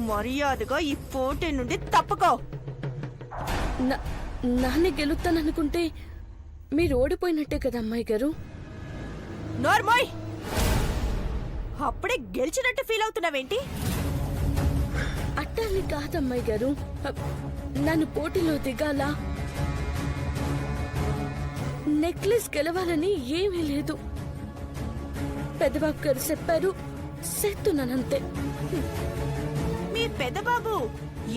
మర్యాదగా ఈ పోటీ నుండి తప్పుకో. నాన్నే గెలుస్తాననుకుంటే మీరు ఓడిపోయినట్టే కదా అమ్మాయి గారు. నోర్మోయ్, అప్పుడే గెలిచినట్టు ఫీల్ అవుతున్నావేంటి? అట్టాన్ని కాదమ్మాయి గారు, నన్ను పోటీలో దిగాల, నెక్లెస్ గెలవాలని ఏమీ లేదు. పెద్దబాబు గారు చెప్పారు, చేస్తున్నానంతే. మీ పెద్దబాబు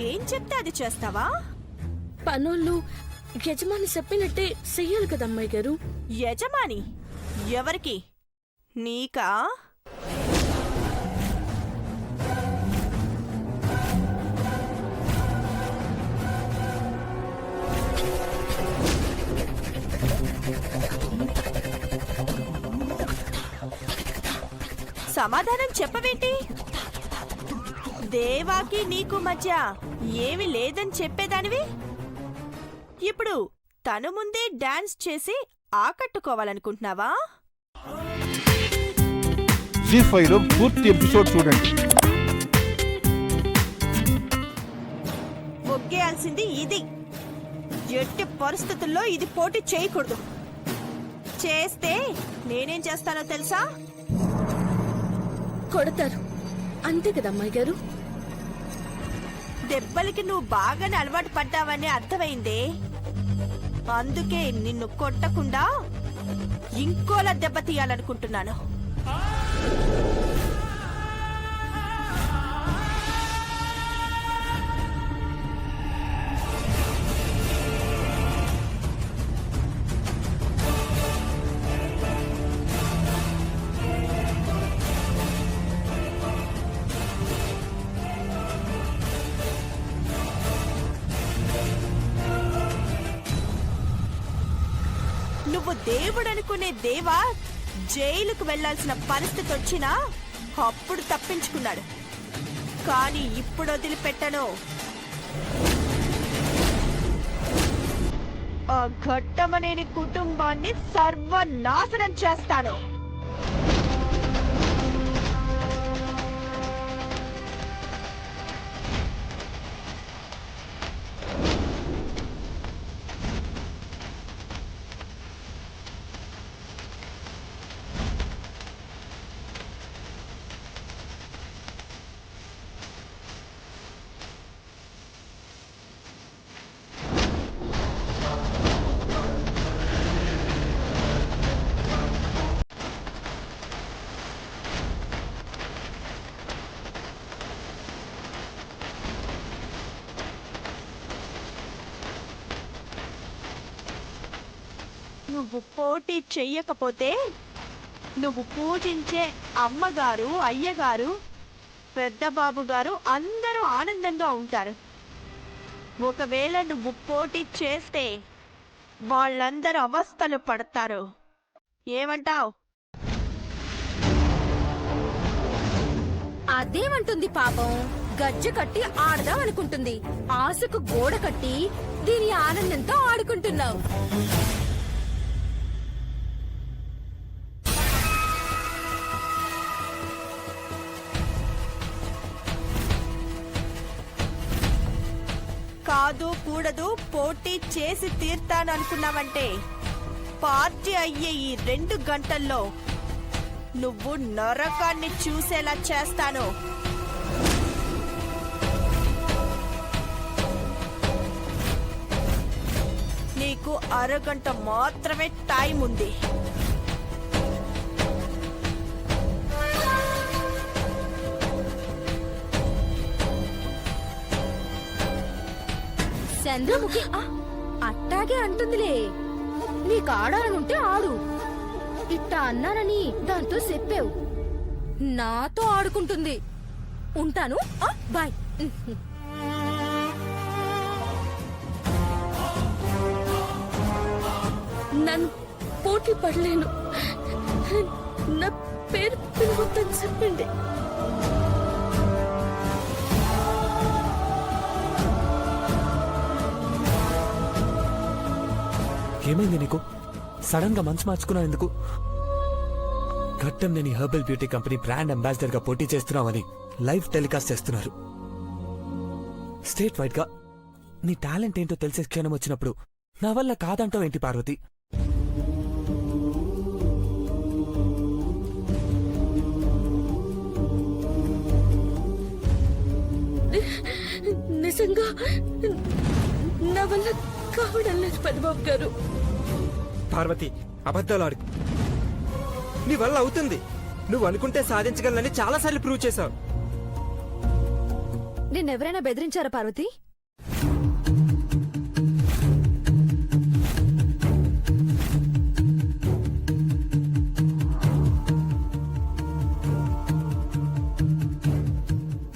ఏం చెప్తే అది చేస్తావా? పనోళ్ళు యజమాని చెప్పినట్టే చెయ్యాలి కదా అమ్మాయి గారు. యజమాని ఎవరికి? నీకా? సమాధానం చెప్పవేంటి? దేవాకి నీకు మధ్య ఏమి లేదని చెప్పేదానివి ఇప్పుడు తను ముందే డాన్స్ చేసి ఆకట్టుకోవాలనుకుంటున్నావా? జీ5 లో పూర్తి ఎపిసోడ్ చూడండి. ఒగ్గేయాల్సింది ఇది. ఎట్టి పరిస్థితుల్లో ఇది పోటీ చేయకూడదు. చేస్తే నేనేం చేస్తానో తెలుసా? కొడతారు అంతే కదా అమ్మాయి గారు. దెబ్బలకి నువ్వు బాగానే అలవాటు పడ్డావని అర్థమైందే. అందుకే నిన్ను కొట్టకుండా ఇంకోలా దెబ్బతీయాలనుకుంటున్నాను. నువ్వు దేవుడనుకునే దేవా జైలుకు వెళ్లాల్సిన పరిస్థితి వచ్చినా అప్పుడు తప్పించుకున్నాడు. కానీ ఇప్పుడు వదిలిపెట్టను. ఆ ఘట్టమనేని కుటుంబాన్ని సర్వనాశనం చేస్తాను. నువ్వు పోటీ చెయ్యకపోతే నువ్వు పూజించే అమ్మగారు, అయ్యగారు, పెద్దబాబు గారు అందరూ ఆనందంగా ఉంటారు. ఒకవేళ నువ్వు పోటీ చేస్తే వాళ్ళందరూ అవస్థలు పడతారు. ఏమంటావ్? అదేమంటుంది పాపం, గజ్జ కట్టి ఆడదాం అనుకుంటుంది. ఆశకు గోడ కట్టి దీని ఆనందంతో ఆడుకుంటున్నావు. కాదు కూడదు పోటీ చేసి తీర్తాననుకున్నావంటే పార్టీ అయ్యే ఈ 2 గంటల్లో నువ్వు నరకాన్ని చూసేలా చేస్తాను. నీకు అరగంట మాత్రమే టైం ఉంది. చంద్రముఖి అట్టాగే అంటుందిలే. నీకు ఆడాలనుంటే ఆడు, ఇట్టా అన్నానని దాంతో చెప్పావు. నాతో ఆడుకుంటుంది. ఉంటాను, బాయ్. నన్ను పోటీ పడలేను. నా పేరు పిలవద్దని చెప్పండి. ఏమైంది నీకు? సడన్ గా మనసు మార్చుకున్నావు ఎందుకు? ఘట్టం నేను herbal beauty company brand ambassador గా పోటీ చేస్తున్నావని లైవ్ టెలికాస్ట్ చేస్తున్నారు. స్టేట్ వైడ్ గా నీ టాలెంట్ ఏంటో తెలిసే క్షణం వచ్చినప్పుడు నా వల్ల కాదంటావు ఏంటి పార్వతి? నిజంగా నా వల్ల కావడం లేదు పెద్దబాబు గారు. పార్వతి, అబద్ధాలు ఆడుకు. నీ వల్ల అవుతుంది. నువ్వు అనుకుంటే సాధించగలనని చాలాసార్లు ప్రూవ్ చేశావు. నిన్నెవరైనా బెదిరించారా పార్వతి?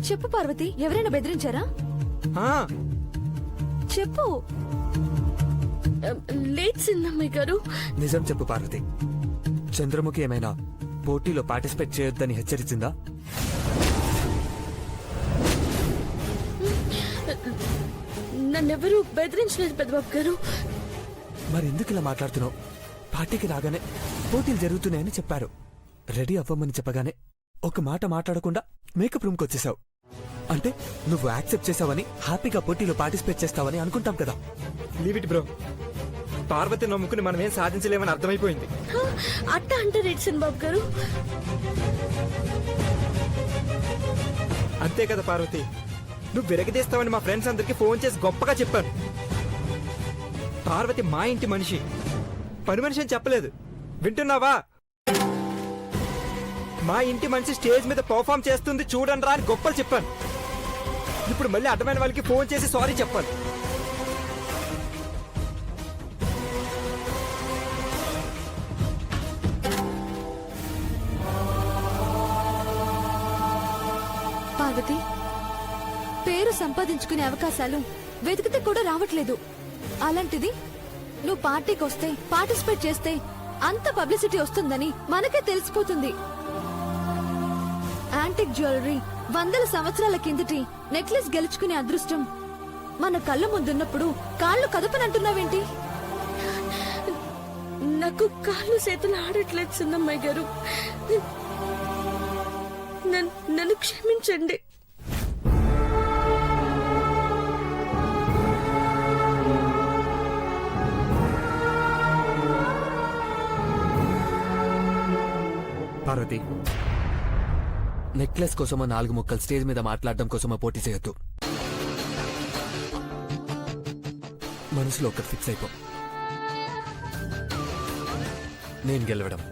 చెప్పు పార్వతి, ఎవరైనా బెదిరించారా? ఆ, చెప్పు. లేదు చిన్నమ్మాయి గారు. నిజం చెప్పు పార్వతి, చంద్రముఖి ఏమైనా పోటీలో పార్టిసిపేట్ చేయొద్దని హెచ్చరించిందా? నన్నెవరూ బెదిరించలేదు పెద్దబాబు గారు. మరి ఎందుకు ఇలా మాట్లాడుతున్నావు? పార్టీకి రాగానే పోటీలు జరుగుతున్నాయని చెప్పారు. రెడీ అవ్వమని చెప్పగానే ఒక మాట మాట్లాడకుండా మేకప్ రూమ్కి వచ్చేసావు. అంటే నువ్వు యాక్సెప్ట్ చేసావని, హ్యాపీగా పోటీలో పార్టిసిపేట్ చేస్తావని అనుకుంటాం కదా. Leave it bro. పార్వతి నమ్ముకుని మనమేం సాధించలేమని అర్థమైపోయింది. అట్ట అంటే రేట్సన్ బాబు గారు. అంతే కదా పార్వతి, నువ్వు విరగదీస్తావని మా ఫ్రెండ్స్ అందరికి ఫోన్ చేసి గొప్పగా చెప్పాను. పార్వతి మా ఇంటి మనిషి, పని మనిషి అని చెప్పలేదు. వింటున్నావా? మా ఇంటి మనిషి స్టేజ్ మీద పర్ఫామ్ చేస్తుంది చూడండి రా అని గొప్పలు చెప్పాను. ఇప్పుడు మళ్ళీ అడ్డమైన వాళ్ళకి ఫోన్ చేసి సారీ చెప్పాలి. పార్వతి, పేరు సంపాదించుకునే అవకాశాలు వెతికితే కూడా రావట్లేదు. అలాంటిది నువ్వు పార్టీకి వస్తే, పార్టిసిపేట్ చేస్తే అంత పబ్లిసిటీ వస్తుందని మనకే తెలిసిపోతుంది. యాంటిక్ జ్యువెలరీ, 100 సంవత్సరాల కిందటి నెక్లెస్ గెలుచుకునే అదృష్టం మన కళ్ళ ముందున్నప్పుడు కాళ్ళు కదపనంటున్నావేంటి? నాకు కాళ్ళు చేతులు ఆడట్లేదు చిన్నమ్మాయి గారు. నన్ను క్షమించండి. పార్వతి, నెక్లెస్ కోసమో 4 ముక్కలు స్టేజ్ మీద మాట్లాడడం కోసమో పోటీ చేయొద్దు. మనసులో ఒకటి ఫిక్స్ అయిపో, నేను గెలవడం.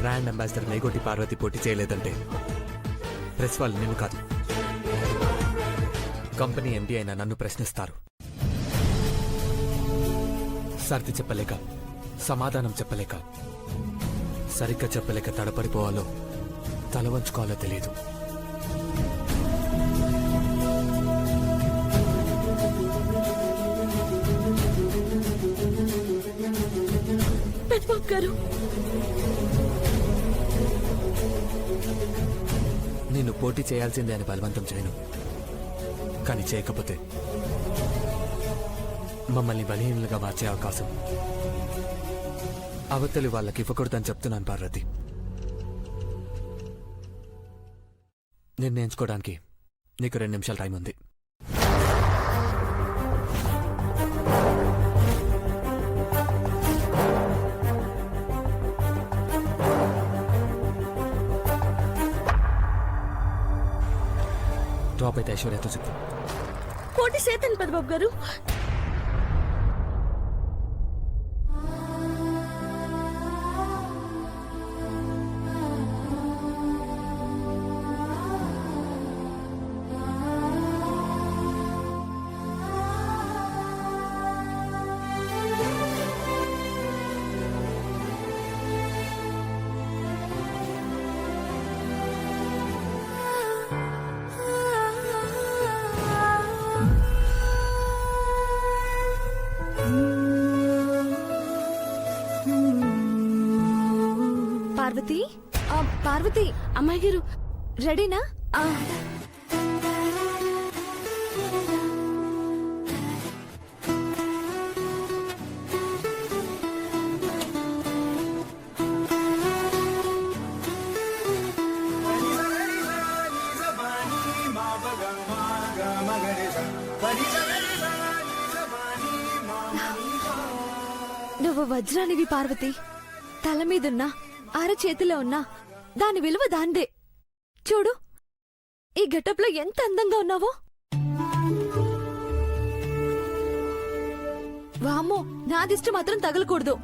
బ్రాండ్ అంబాసిడర్ మేగోటి పార్వతి పోటీ చేయలేదంటే ప్రెస్ వాళ్ళు నిన్ను కాదు, కంపెనీ ఎండీ అయినా నన్ను ప్రశ్నిస్తారు. సర్ది చెప్పలేక, సమాధానం చెప్పలేక, సరిగ్గా చెప్పలేక తడపడిపోవాలో తల వంచుకోవాలో తెలియదు. పెద్దబాబు గారు, నిన్ను పోటీ చేయాల్సిందే అని బలవంతం చేయను. కానీ చేయకపోతే మమ్మల్ని బలహీనులుగా మార్చే అవకాశం అవతలి వాళ్ళకి ఇవ్వకూడదని చెప్తున్నాను పార్వతి. నిర్ణయించుకోవడానికి నీకు 2 నిమిషాలు టైం ఉంది. డ్రాప్ అయితే ఐశ్వర్యతో చెప్పు. పోటీ చేతాను పెద్దబాబు గారు. పార్వతి, అమ్మాయి గారు రెడీనా? నువ్వు వజ్రానివి పార్వతి. తల మీదున్నా అరచేతిలో ఉన్నా దాని విలువ దాందే. చూడు, ఈ గెటప్లో ఎంత అందంగా ఉన్నావో. వామ్మో, నా దిష్టి మాత్రం తగలకూడదు.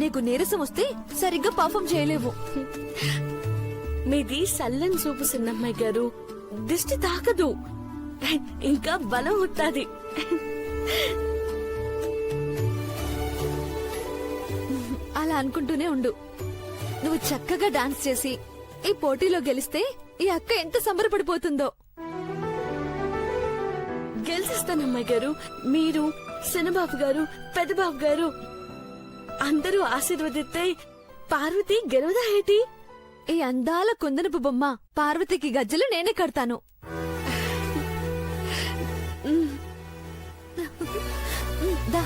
నీకు నీరసం వస్తే సరిగ్గా పర్ఫామ్ చేయలేవు. మీది సల్లని చూపు సిన్నమ్మాయి గారు. దిష్టి తాకదు, ఇంకా బలం ఉంటాది. అలా అనుకుంటూనే ఉండు. నువ్వు చక్కగా డాన్స్ చేసి ఈ పోటీలో గెలిస్తే ఈ అక్క ఎంత సంబరపడిపోతుందో. గెలిచిస్తానమ్మాయి గారు. మీరు, శనబాబు గారు, పెద్దబాబు గారు అందరూ ఆశీర్వదిస్తే పార్వతి గెలవదా ఏంటి? ఈ అందాల కుందనపు బొమ్మ పార్వతికి గజ్జలు నేనే కడతాను. దా.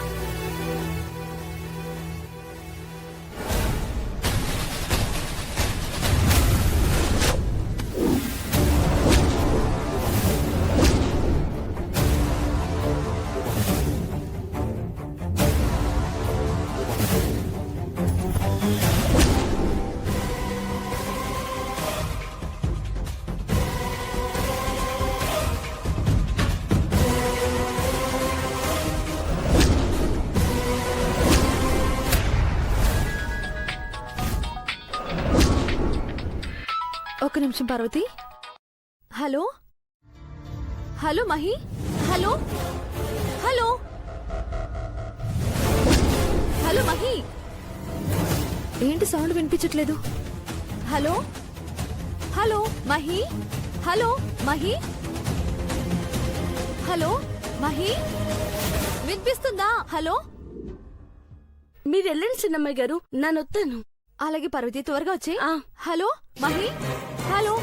ఒక్క నిమిషం Parvati. Hello hello Mahi. Hello hello hello Mahi. ఏంటి సౌండ్ వినిపించట్లేదు? Hello hello Mahi. Hello Mahi. Hello Mahi, వినిపిస్తుందా? హలో. మీరు వెళ్ళండి చిన్నమ్మాయి గారు, నన్ను. అలాగే పార్వతి, త్వరగా వచ్చే. ఆ. హలో మహి. హలో.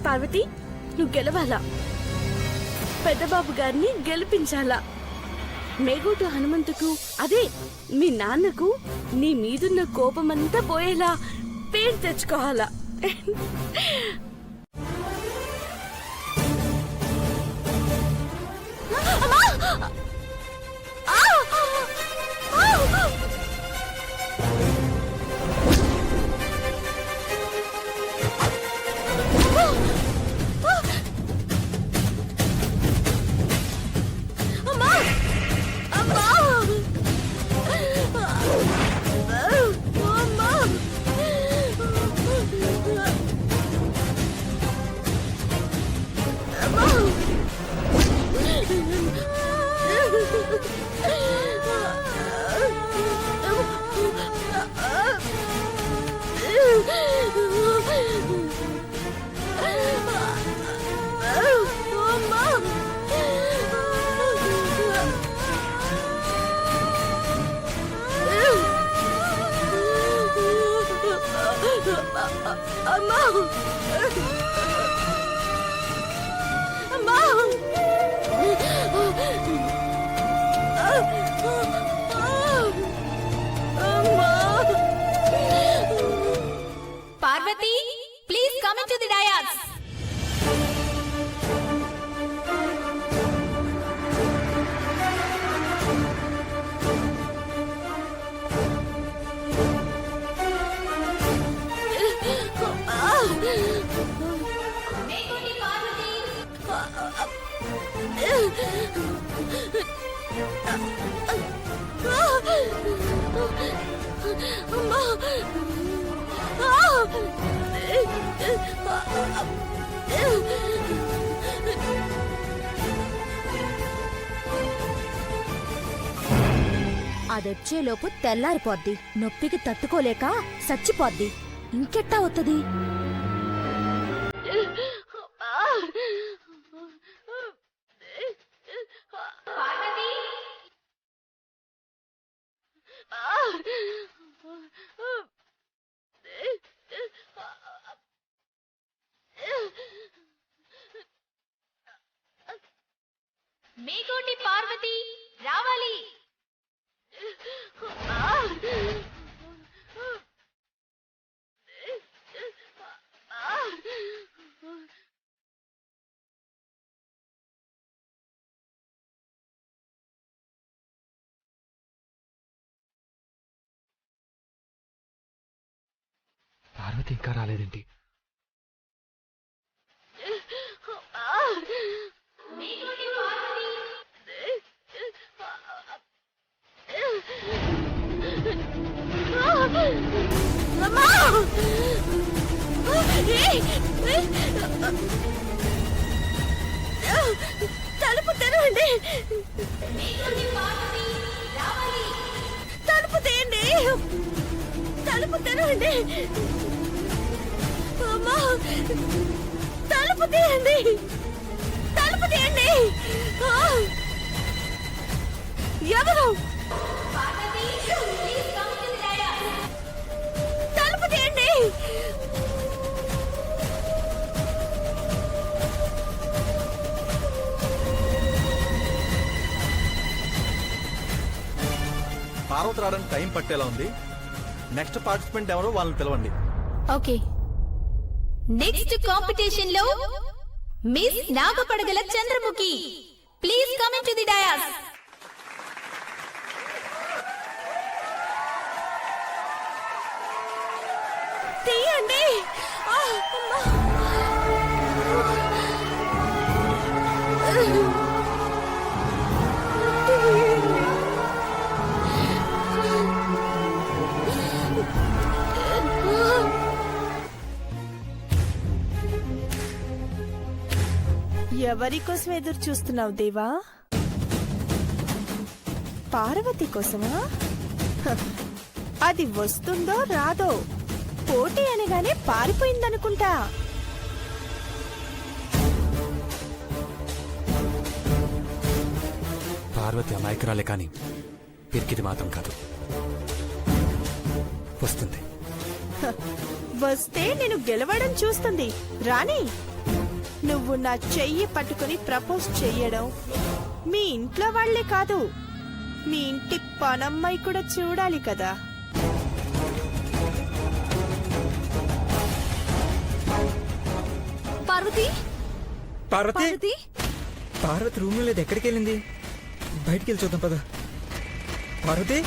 పార్వతి, నువ్వు గెలవాలా, పెద్దబాబు గారిని గెలిపించాలా. మేగోటు హనుమంతుకు, అదే మీ నాన్నకు నీ మీదున్న కోపమంతా పోయేలా పేరు తెచ్చుకోవాలా. Parvati, please come into the dais. అదొచ్చేలోపు తెల్లారిపోద్ది. నొప్పికి తట్టుకోలేక చచ్చిపోద్ది. ఇంకెట్టా అవుతది? మేకోటి పార్వతి రావాలి. పార్వతి ఇంకా రాలేదేంటి? మేకోటి పార్వతి అమ్మా! ఏయ్! తలుపు తెరవండి. మేకోటి పార్వతి రావాలి. తలుపు తీయండి. తలుపు తెరవండి. అమ్మా! తలుపు తీయండి. తలుపు తీయండి. ఆ! ఎవరు? Parvati please come to the dais. తలుపు తీయండి. పార్వతి రావడానికి టైం పట్టేలా ఉంది. నెక్స్ట్ పార్టిసిపెంట్ ఎవరో వాళ్ళని పిలవండి. ఓకే, నెక్స్ట్ కాంపిటీషన్ లో Miss Nagapadagala Chandramukhi. Please come to the dais. తీయండి. ఆ! అమ్మా! ఎవరి కోసం ఎదురు చూస్తున్నావు దేవా? పార్వతి కోసమా? హ, అది వస్తుందో రాదో, పోటీ అనగానే పారిపోయిందనుకుంటా. పార్వతి అమాయకురాలే కానీ పిరికిది మాత్రం కాదు. వస్తుంది. హ, వస్తే నేను గెలవడం చూస్తుంది. రాణి, నువ్వు నా చెయ్యి పట్టుకుని ప్రపోజ్ చెయ్యడం మీ ఇంట్లో వాళ్లే కాదు, మీ ఇంటి పనమ్మాయి కూడా చూడాలి కదా. పార్వతి, పార్వతి పార్వతి, పార్వతి రూమ్ లో లేదు. ఎక్కడికి వెళ్ళింది? బయటికి వెళ్ళి చూద్దాం పద. పార్వతి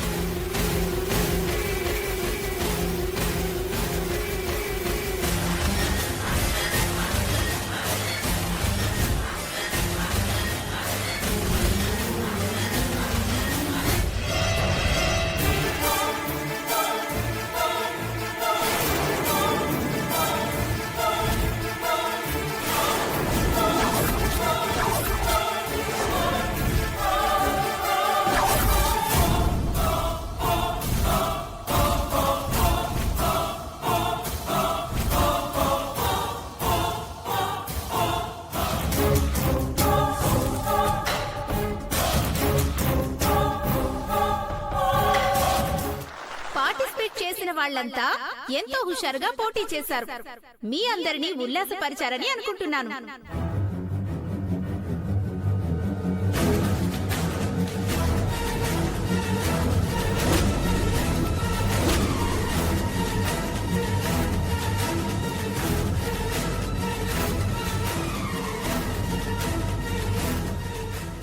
పార్టిసిపేట్ చేసిన వాళ్ళంతా ఎంతో హుషారుగా పోటీ చేశారు. మీ అందరినీ ఉల్లాసపరిచారని అనుకుంటున్నాను.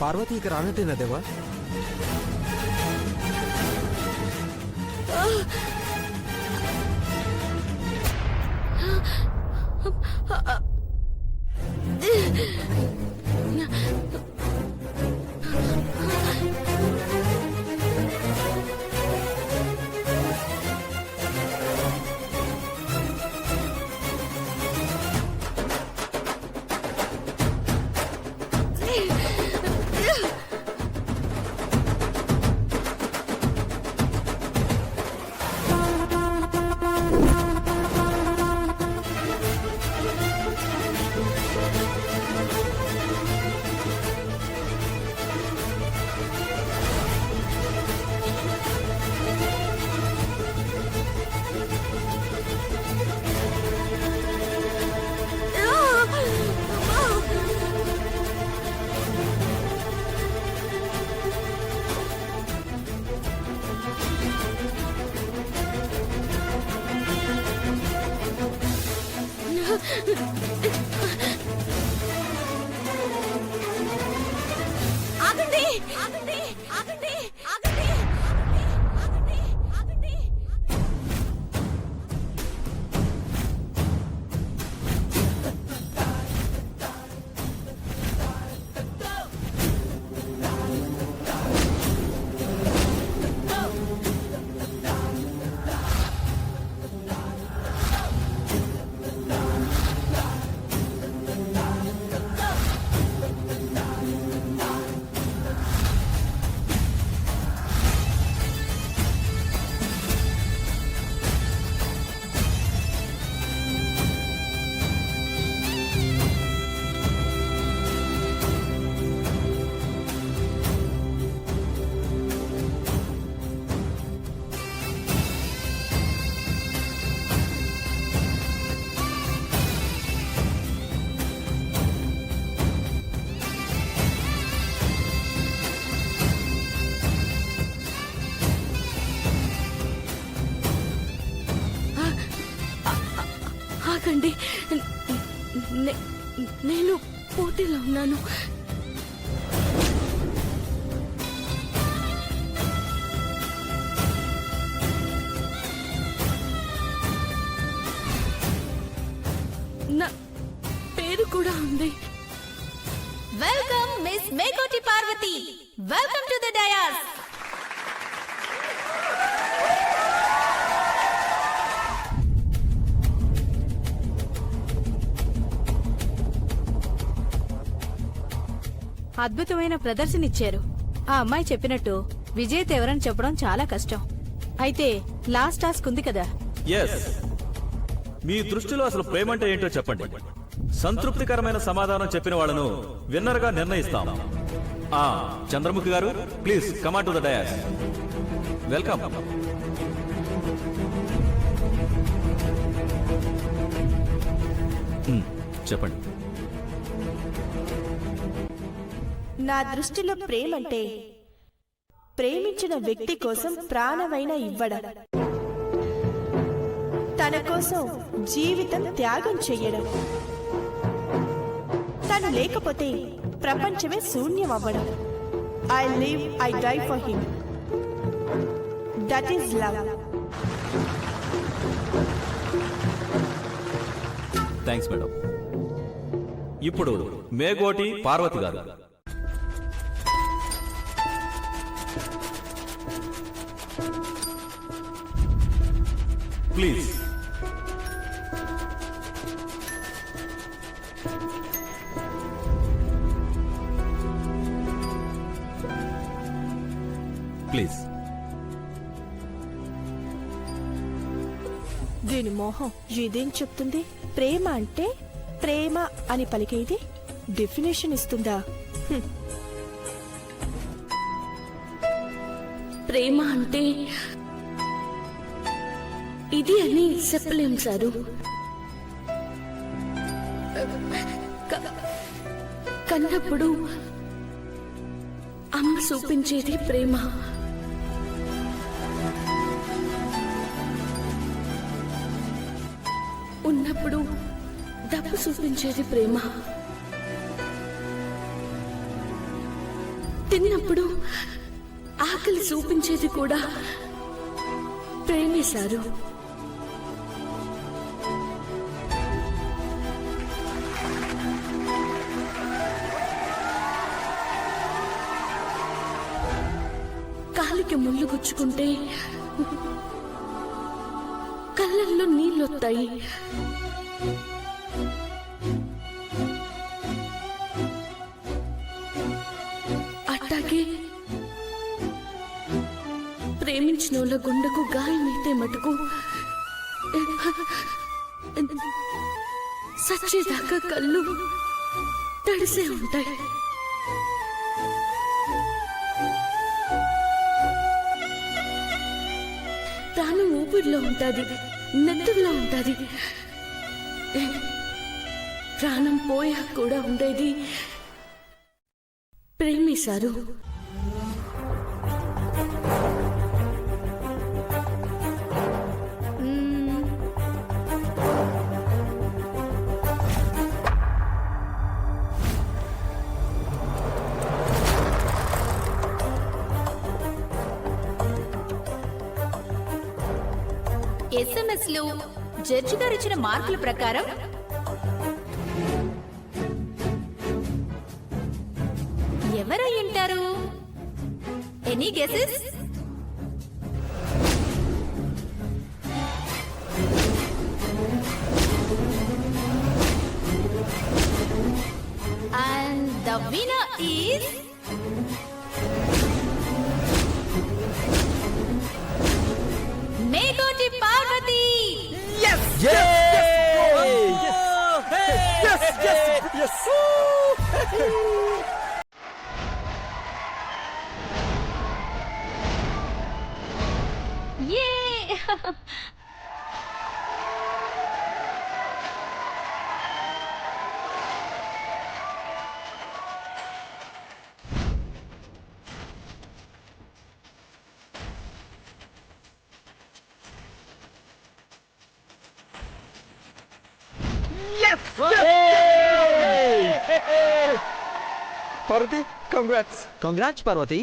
పార్వతి ఇక రానట్టేనా దేవా? నేను పోటీలో ఉన్నాను. నా పేరు కూడా ఉంది. Welcome Miss Mekoti Parvathi. Welcome to the dais. అద్భుతమైన ప్రదర్శన ఇచ్చారు. ఆ అమ్మాయి చెప్పినట్టు విజేత ఎవరని చెప్పడం చాలా కష్టం. అయితే లాస్ట్ టాస్క్ ఉంది కదా. ఎస్, మీ దృష్టిలో అసలు ప్రేమంటే ఏంటో చెప్పండి. సంతృప్తికరమైన సమాధానం చెప్పిన వాళ్ళను విన్నర్ గా నిర్ణయిస్తాం. చంద్రముఖి గారు, please come on to the dais. Welcome. చెప్పండి. నా దృష్టిలో ప్రేమంటే ప్రేమించిన వ్యక్తి కోసం ప్రాణమైన ఇవ్వడం, తన కోసం జీవితం త్యాగం చెయ్యడం, తను లేకపోతే ప్రపంచమే శూన్యం అవ్వడం. I live, I die for him. That is love. Thanks madam. ఇప్పుడు మేగోటి పార్వతి గారు. ప్లీజ్. ప్లీజ్. దీని మోహం ఇదేం చెప్తుంది? ప్రేమ అంటే ప్రేమ అని పలికేది డెఫినేషన్ ఇస్తుందా? ప్రేమ అంటే ఇది అని చెప్పలేం సారు. కన్నప్పుడు అమ్మ చూపించేది ప్రేమ. ఉన్నప్పుడు డబ్బు చూపించేది ప్రేమ. తిన్నప్పుడు ఆకలి చూపించేది కూడా ప్రేమే సారు. కాలికి ముళ్ళు గుచ్చుకుంటే కళ్ళల్లో నీళ్ళొస్తాయి. అట్టాగే ప్రేమించిన వాళ్ళ గుండెకు గాయమైతే మటుకు సచ్చేదాకా కళ్ళు తడిసే ఉంటాయి. ప్రాణం ఊపిరిలో ఉంటుంది, నెత్తుల్లో ఉంటుంది. ప్రాణం పోయాక కూడా ఉండేది ప్రేమే సారు. ఎస్ఎంఎస్ లో జడ్జి గారు ఇచ్చిన మార్కుల ప్రకారం ఎవరై ఉంటారు? Any guesses? And the winner is Mekoti Parvathi. Parvathi congrats. Congrats Parvathi.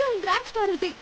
Congrats Parvathi.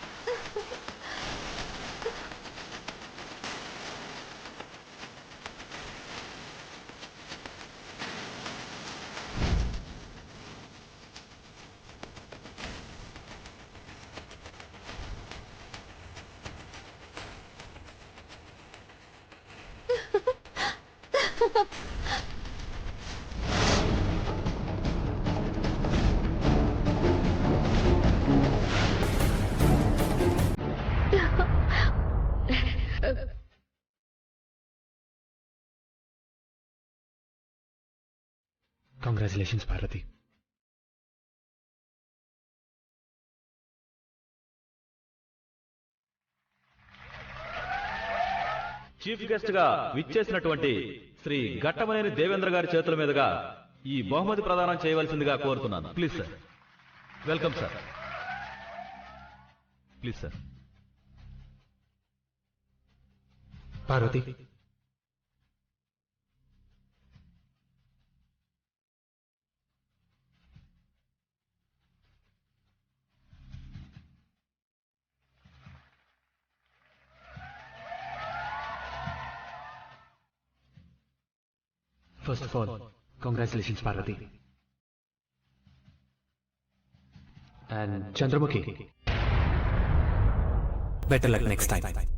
Congratulations Parvathi. Chief guest గా విచ్చేసినటువంటి శ్రీ ఘట్టమనేని దేవేంద్ర గారి చేతుల మీదుగా ఈ బహుమతి ప్రదానం చేయవలసిందిగా కోరుతున్నాను. Please sir. Welcome sir. Please sir. Parvati, first of all congratulations Parvati. And Chandramukhi, better luck next time.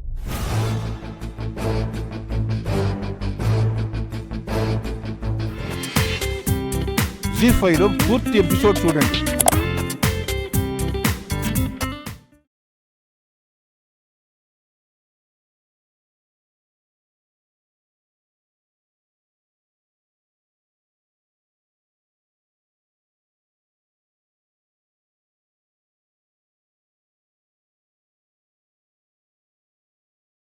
జీ5లో పూర్తి ఎపిసోడ్ చూడండి.